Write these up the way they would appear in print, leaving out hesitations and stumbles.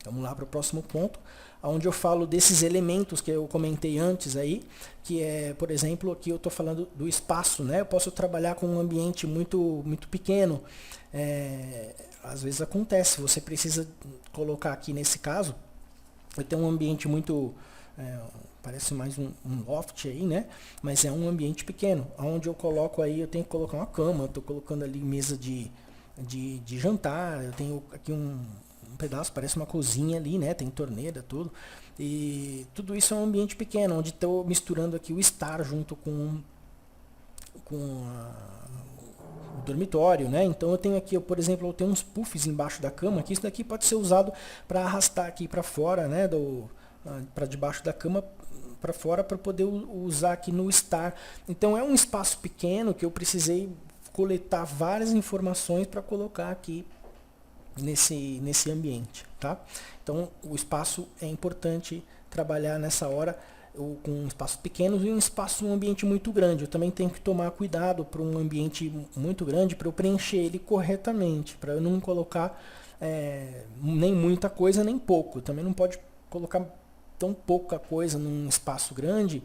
Vamos lá para o próximo ponto, onde eu falo desses elementos que eu comentei antes aí, que é, por exemplo, aqui eu estou falando do espaço, né? Eu posso trabalhar com um ambiente muito pequeno. Às vezes acontece, você precisa colocar aqui nesse caso, eu tenho um ambiente muito, parece mais um loft aí, né? Mas é um ambiente pequeno, onde eu coloco aí, eu tenho que colocar uma cama, estou colocando ali mesa de jantar, eu tenho aqui um pedaço, parece uma cozinha ali, né? Tem torneira, tudo. E tudo isso é um ambiente pequeno, onde estou misturando aqui o estar junto com o dormitório, né? Então eu tenho aqui, por exemplo, eu tenho uns puffs embaixo da cama, que isso daqui pode ser usado para arrastar aqui para fora, né? Para debaixo da cama para fora, para poder usar aqui no estar. Então é um espaço pequeno que eu precisei coletar várias informações para colocar aqui nesse ambiente, tá? Então o espaço é importante trabalhar nessa hora com espaços pequenos e um ambiente muito grande. Eu também tenho que tomar cuidado para um ambiente muito grande, para eu preencher ele corretamente, para eu não colocar nem muita coisa nem pouco. Também não pode colocar tão pouca coisa num espaço grande,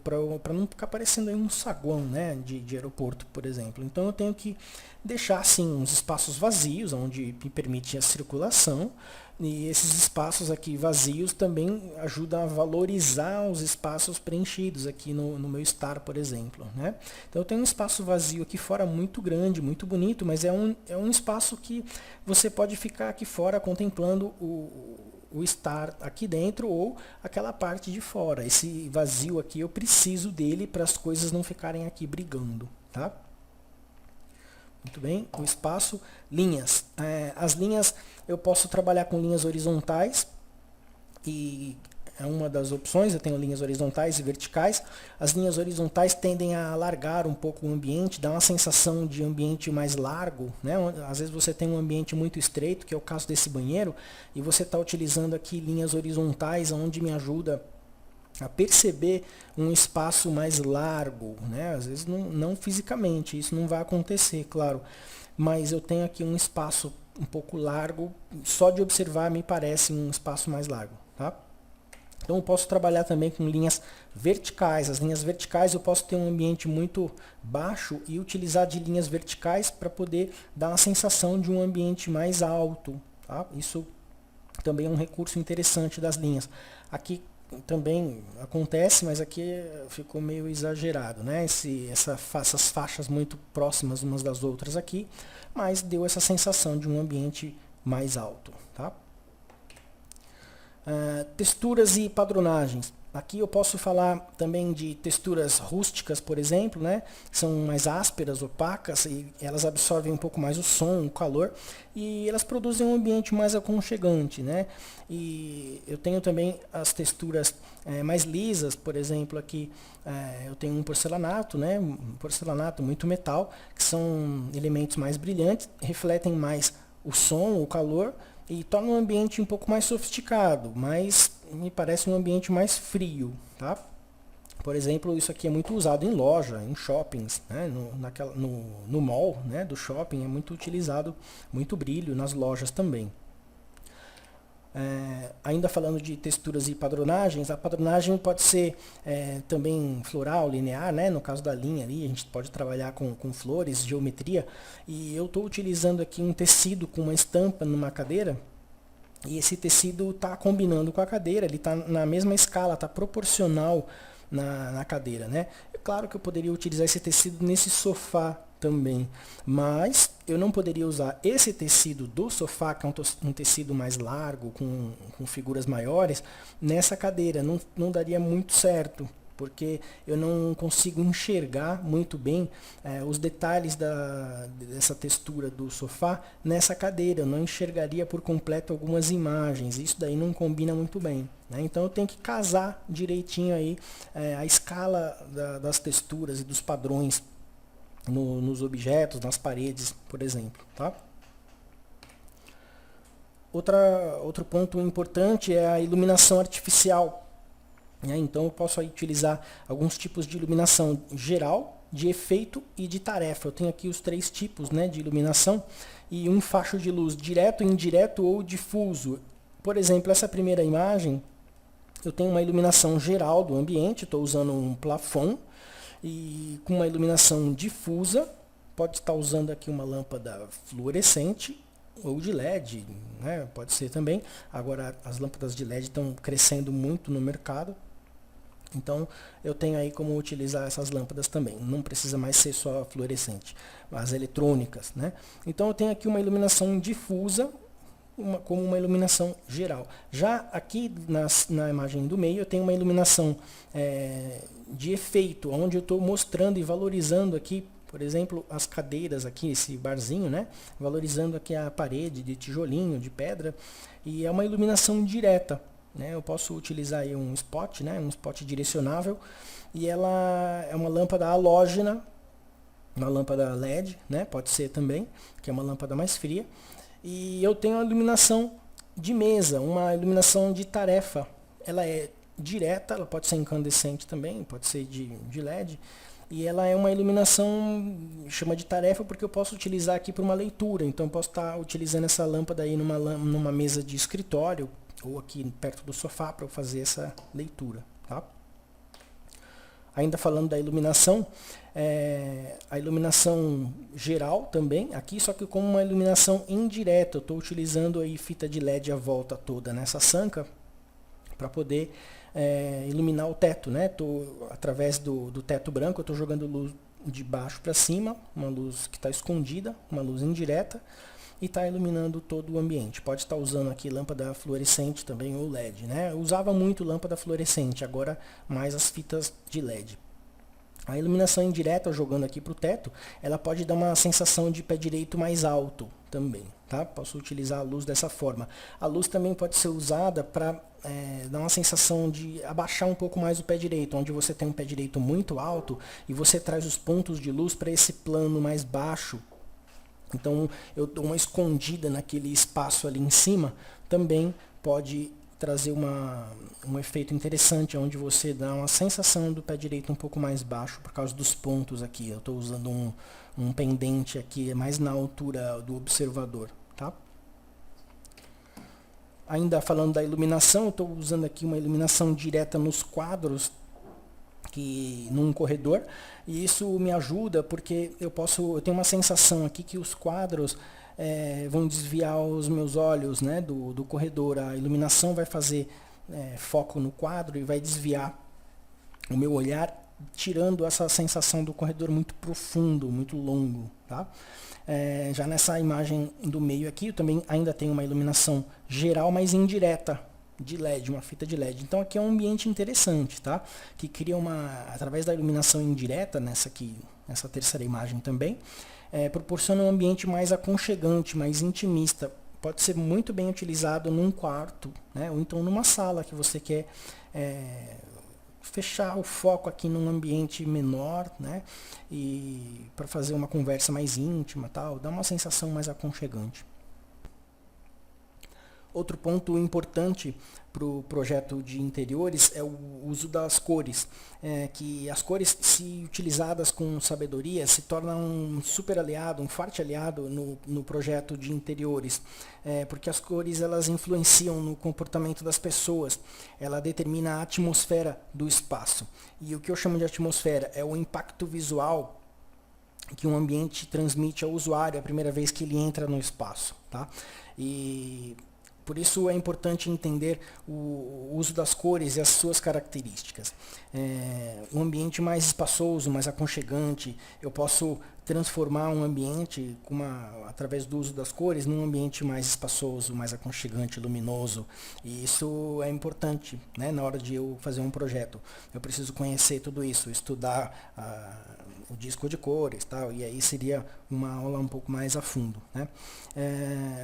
para não ficar parecendo aí um saguão, né, de aeroporto, por exemplo. Então eu tenho que deixar assim uns espaços vazios, onde me permite a circulação, e esses espaços aqui vazios também ajudam a valorizar os espaços preenchidos aqui no meu estar, por exemplo, né? Então eu tenho um espaço vazio aqui fora muito grande, muito bonito, mas é um espaço que você pode ficar aqui fora contemplando o estar aqui dentro ou aquela parte de fora. Esse vazio aqui eu preciso dele para as coisas não ficarem aqui brigando, tá? Muito bem, o espaço, linhas. As linhas, eu posso trabalhar com linhas horizontais, e é uma das opções, eu tenho linhas horizontais e verticais. As linhas horizontais tendem a alargar um pouco o ambiente, dá uma sensação de ambiente mais largo, né? Às vezes você tem um ambiente muito estreito, que é o caso desse banheiro, e você está utilizando aqui linhas horizontais, onde me ajuda a perceber um espaço mais largo, né? Às vezes não fisicamente, isso não vai acontecer, claro, mas eu tenho aqui um espaço um pouco largo, só de observar me parece um espaço mais largo, tá? Então eu posso trabalhar também com linhas verticais. As linhas verticais eu posso ter um ambiente muito baixo e utilizar de linhas verticais para poder dar uma sensação de um ambiente mais alto, tá? Isso também é um recurso interessante das linhas. Aqui também acontece, mas aqui ficou meio exagerado, né? Essas faixas muito próximas umas das outras aqui, mas deu essa sensação de um ambiente mais alto, tá? Texturas e padronagens. Aqui eu posso falar também de texturas rústicas, por exemplo, né? São mais ásperas, opacas, e elas absorvem um pouco mais o som, o calor, e elas produzem um ambiente mais aconchegante, né? E eu tenho também as texturas mais lisas, por exemplo, aqui eu tenho um porcelanato, né? Um porcelanato muito metal, que são elementos mais brilhantes, refletem mais o som, o calor, e torna o ambiente um pouco mais sofisticado, mas me parece um ambiente mais frio, tá? Por exemplo, isso aqui é muito usado em loja, em shoppings, né? No mall, né, do shopping é muito utilizado, muito brilho nas lojas também. Ainda falando de texturas e padronagens, a padronagem pode ser também floral, linear, né? No caso da linha ali, a gente pode trabalhar com flores, geometria, e eu estou utilizando aqui um tecido com uma estampa numa cadeira, e esse tecido está combinando com a cadeira, ele está na mesma escala, está proporcional na cadeira, né? É claro que eu poderia utilizar esse tecido nesse sofá também, mas eu não poderia usar esse tecido do sofá, que é um tecido mais largo, com figuras maiores, nessa cadeira, não daria muito certo, porque eu não consigo enxergar muito bem os detalhes dessa textura do sofá nessa cadeira, eu não enxergaria por completo algumas imagens, isso daí não combina muito bem, né? Então eu tenho que casar direitinho aí a escala das texturas e dos padrões nos objetos, nas paredes, por exemplo, tá? Outro ponto importante é a iluminação artificial, né? Então eu posso aí utilizar alguns tipos de iluminação geral, de efeito e de tarefa. Eu tenho aqui os 3 tipos, né, de iluminação, e um facho de luz direto, indireto ou difuso. por exemplo, essa primeira imagem, eu tenho uma iluminação geral do ambiente, estou usando um plafond, e com uma iluminação difusa, pode estar usando aqui uma lâmpada fluorescente, ou de LED, né? Pode ser também. Agora as lâmpadas de LED estão crescendo muito no mercado, então eu tenho aí como utilizar essas lâmpadas também. Não precisa mais ser só fluorescente, as eletrônicas, né? Então eu tenho aqui uma iluminação difusa, como uma iluminação geral. Já aqui na imagem do meio eu tenho uma iluminação de efeito, onde eu estou mostrando e valorizando aqui, por exemplo, as cadeiras aqui, esse barzinho, né? Valorizando aqui a parede de tijolinho, de pedra, e é uma iluminação direta, né? Eu posso utilizar aí um spot, né? Um spot direcionável, e ela é uma lâmpada halógena, uma lâmpada LED, né? Pode ser também, que é uma lâmpada mais fria, e eu tenho a iluminação de mesa, uma iluminação de tarefa. Ela é direta, ela pode ser incandescente também, pode ser de LED, e ela é uma iluminação, chama de tarefa, porque eu posso utilizar aqui para uma leitura. Então eu posso estar utilizando essa lâmpada aí numa mesa de escritório, ou aqui perto do sofá, para eu fazer essa leitura, tá? Ainda falando da iluminação, a iluminação geral também, aqui, só que como uma iluminação indireta. Eu estou utilizando aí fita de LED à volta toda nessa sanca, para poder iluminar o teto, né? Através do teto branco, eu estou jogando luz de baixo para cima, uma luz que está escondida, uma luz indireta, e está iluminando todo o ambiente. Pode estar usando aqui lâmpada fluorescente também, ou LED, né? Eu usava muito lâmpada fluorescente, agora mais as fitas de LED. A iluminação indireta, jogando aqui para o teto, ela pode dar uma sensação de pé direito mais alto também, tá? Posso utilizar a luz dessa forma. A luz também pode ser usada para dar uma sensação de abaixar um pouco mais o pé direito, onde você tem um pé direito muito alto e você traz os pontos de luz para esse plano mais baixo. Então eu dou uma escondida naquele espaço ali em cima, também pode trazer um efeito interessante, onde você dá uma sensação do pé direito um pouco mais baixo por causa dos pontos aqui. Eu estou usando um pendente aqui mais na altura do observador, tá? Ainda falando da iluminação, eu estou usando aqui uma iluminação direta nos quadros, num corredor, e isso me ajuda porque eu tenho uma sensação aqui que os quadros vão desviar os meus olhos, né, do corredor. A iluminação vai fazer foco no quadro e vai desviar o meu olhar, tirando essa sensação do corredor muito profundo, muito longo, tá? Já nessa imagem do meio aqui, eu também ainda tenho uma iluminação geral, mas indireta, de LED, uma fita de LED. Então aqui é um ambiente interessante, tá? Que cria através da iluminação indireta, nessa terceira imagem também, proporciona um ambiente mais aconchegante, mais intimista. Pode ser muito bem utilizado num quarto, né? Ou então numa sala que você quer fechar o foco aqui num ambiente menor, né? E para fazer uma conversa mais íntima, tal, dá uma sensação mais aconchegante. Outro ponto importante para o projeto de interiores é o uso das cores, que as cores, se utilizadas com sabedoria, se tornam um super aliado, um forte aliado no projeto de interiores, porque as cores elas influenciam no comportamento das pessoas, ela determina a atmosfera do espaço. E o que eu chamo de atmosfera é o impacto visual que um ambiente transmite ao usuário a primeira vez que ele entra no espaço, tá? E por isso é importante entender o uso das cores e as suas características. Um ambiente mais espaçoso, mais aconchegante, eu posso transformar um ambiente através do uso das cores num ambiente mais espaçoso, mais aconchegante, luminoso. E isso é importante, né, na hora de eu fazer um projeto. Eu preciso conhecer tudo isso, estudar o disco de cores, tal, e aí seria uma aula um pouco mais a fundo, né?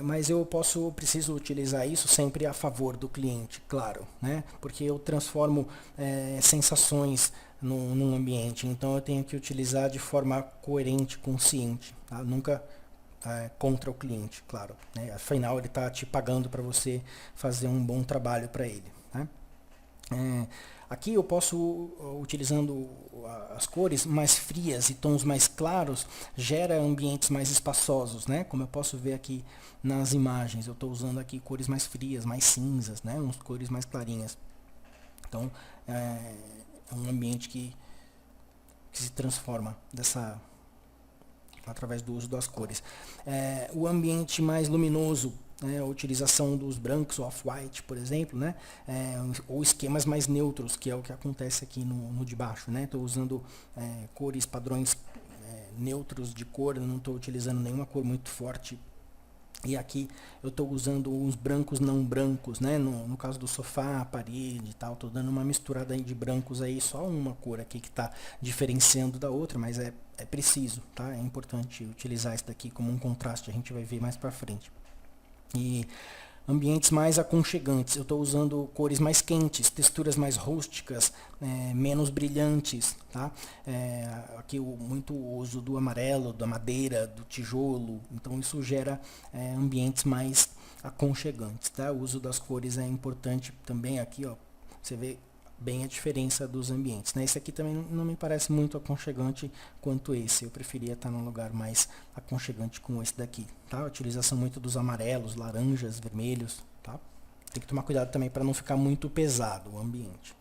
Mas eu preciso utilizar isso sempre a favor do cliente, claro, né? Porque eu transformo sensações num ambiente, então eu tenho que utilizar de forma coerente, consciente, tá? Nunca contra o cliente, claro, né? Afinal ele está te pagando para você fazer um bom trabalho para ele, né? Aqui eu posso, utilizando as cores mais frias e tons mais claros, gera ambientes mais espaçosos, né? Como eu posso ver aqui nas imagens, eu estou usando aqui cores mais frias, mais cinzas, né? Umas cores mais clarinhas. Então, é um ambiente que se transforma através do uso das cores. O ambiente mais luminoso, né, a utilização dos brancos, off-white, por exemplo, né, ou esquemas mais neutros, que é o que acontece aqui no de baixo. Estou usando cores, padrões neutros de cor, não estou utilizando nenhuma cor muito forte. E aqui eu estou usando uns brancos não brancos, né? No caso do sofá, a parede e tal, estou dando uma misturada aí de brancos aí, só uma cor aqui que está diferenciando da outra, mas é preciso, tá? É importante utilizar isso daqui como um contraste, a gente vai ver mais para frente. E ambientes mais aconchegantes, eu estou usando cores mais quentes, texturas mais rústicas, menos brilhantes, tá? Aqui muito uso do amarelo, da madeira, do tijolo, então isso gera ambientes mais aconchegantes, tá? O uso das cores é importante também aqui, ó, você vê bem a diferença dos ambientes, né? Esse aqui também não me parece muito aconchegante quanto esse. Eu preferia estar num lugar mais aconchegante como esse daqui, tá? A utilização muito dos amarelos, laranjas, vermelhos, tá? Tem que tomar cuidado também para não ficar muito pesado o ambiente.